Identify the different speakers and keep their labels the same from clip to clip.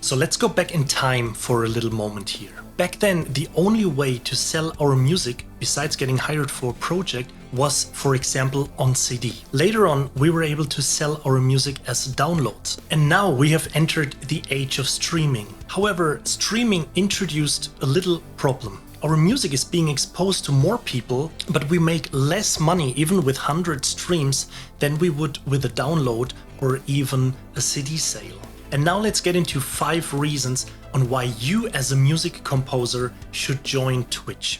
Speaker 1: So let's go back in time for a little moment here. Back then, the only way to sell our music, besides getting hired for a project, was, for example, on CD. Later on, we were able to sell our music as downloads. And now we have entered the age of streaming. However, streaming introduced a little problem. Our music is being exposed to more people, but we make less money even with 100 streams than we would with a download or even a CD sale. And now let's get into 5 reasons on why you as a music composer should join Twitch.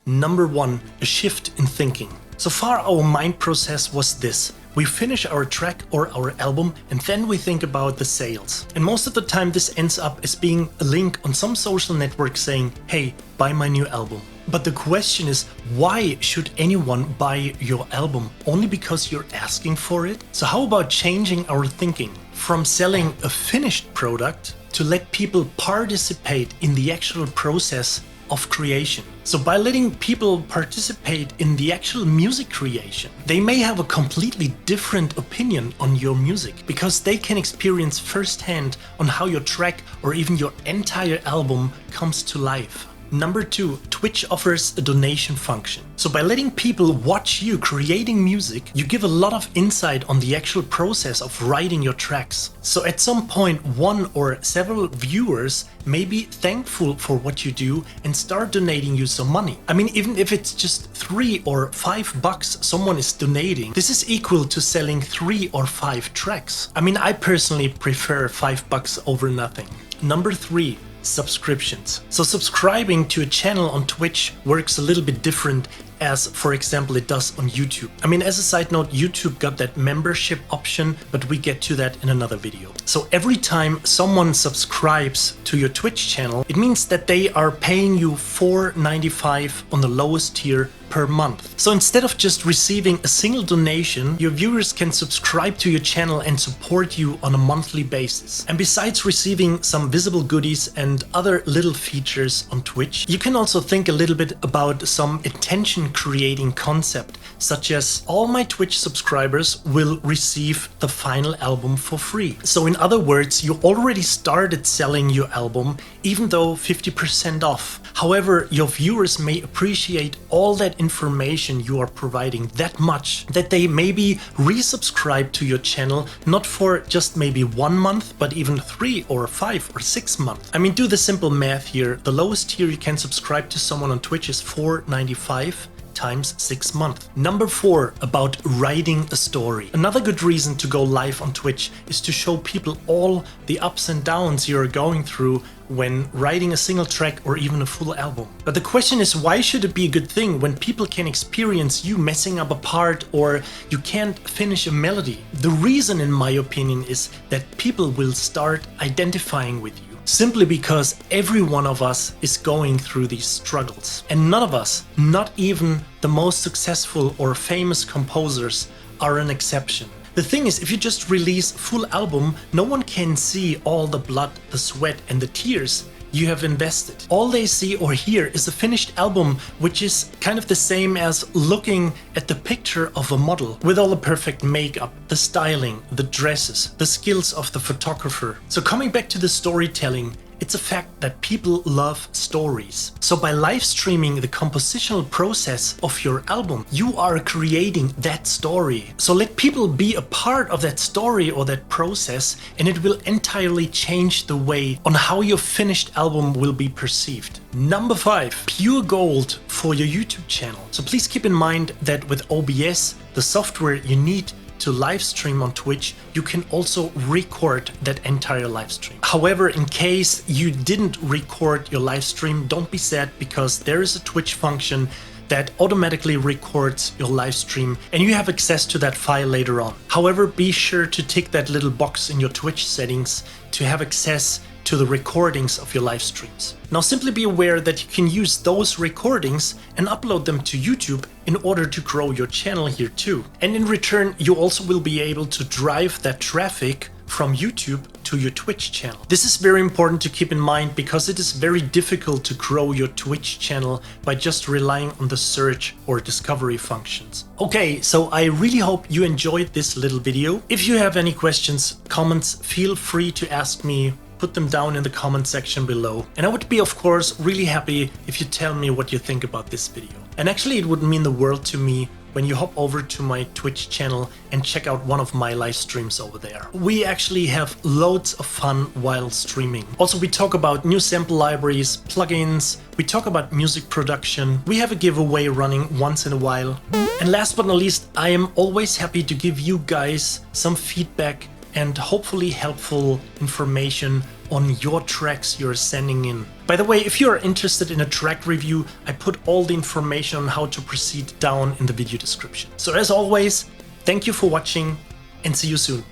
Speaker 1: Number 1, a shift in thinking. So far our mind process was this. We finish our track or our album and then we think about the sales. And most of the time this ends up as being a link on some social network saying, hey, buy my new album. But the question is, why should anyone buy your album? Only because you're asking for it? So how about changing our thinking from selling a finished product to let people participate in the actual process of creation? So by letting people participate in the actual music creation, they may have a completely different opinion on your music because they can experience firsthand on how your track or even your entire album comes to life. Number 2, Twitch offers a donation function. So by letting people watch you creating music, you give a lot of insight on the actual process of writing your tracks. So at some point, one or several viewers may be thankful for what you do and start donating you some money. I mean, even if it's just $3 or $5 someone is donating, this is equal to selling 3 or 5 tracks. I mean, I personally prefer $5 over nothing. Number 3, subscriptions. So subscribing to a channel on Twitch works a little bit different as, for example, it does on YouTube. I mean, as a side note, YouTube got that membership option, but we get to that in another video. So every time someone subscribes to your Twitch channel, it means that they are paying you $4.95 on the lowest tier per month. So instead of just receiving a single donation, your viewers can subscribe to your channel and support you on a monthly basis. And besides receiving some visible goodies and other little features on Twitch, you can also think a little bit about some attention creating concept, such as all my Twitch subscribers will receive the final album for free. So in other words, you already started selling your album even though 50% off. However, your viewers may appreciate all that information you are providing that much that they maybe resubscribe to your channel, not for just maybe 1 month, but even 3 or 5 or 6 months. I mean, do the simple math here. The lowest tier you can subscribe to someone on Twitch is $4.95 times 6 months. Number 4, about writing a story. Another good reason to go live on Twitch is to show people all the ups and downs you're going through when writing a single track or even a full album. But the question is, why should it be a good thing when people can experience you messing up a part or you can't finish a melody? The reason, in my opinion, is that people will start identifying with you. Simply because every one of us is going through these struggles. And none of us, not even the most successful or famous composers, are an exception. The thing is, if you just release a full album, no one can see all the blood, the sweat and the tears you have invested. All they see or hear is a finished album, which is kind of the same as looking at the picture of a model with all the perfect makeup, the styling, the dresses, the skills of the photographer. So coming back to the storytelling, it's a fact that people love stories. So by live streaming the compositional process of your album, you are creating that story. So let people be a part of that story or that process, and it will entirely change the way on how your finished album will be perceived. Number 5, pure gold for your YouTube channel. So please keep in mind that with OBS, the software you need to live stream on Twitch, you can also record that entire live stream. However, in case you didn't record your live stream, don't be sad, because there is a Twitch function that automatically records your live stream and you have access to that file later on. However, be sure to tick that little box in your Twitch settings to have access to the recordings of your live streams. Now simply be aware that you can use those recordings and upload them to YouTube in order to grow your channel here too. And in return, you also will be able to drive that traffic from YouTube to to your Twitch channel. This is very important to keep in mind because it is very difficult to grow your Twitch channel by just relying on the search or discovery functions. Okay, so I really hope you enjoyed this little video. If you have any questions, comments, feel free to ask me. Put them down in the comment section below. And I would be, of course, really happy if you tell me what you think about this video. And actually, it would mean the world to me when you hop over to my Twitch channel and check out one of my live streams over there. We actually have loads of fun while streaming. Also, we talk about new sample libraries, plugins, we talk about music production, we have a giveaway running once in a while. And last but not least, I am always happy to give you guys some feedback and hopefully helpful information on your tracks you're sending in. By the way, if you're interested in a track review, I put all the information on how to proceed down in the video description. So as always, thank you for watching and see you soon.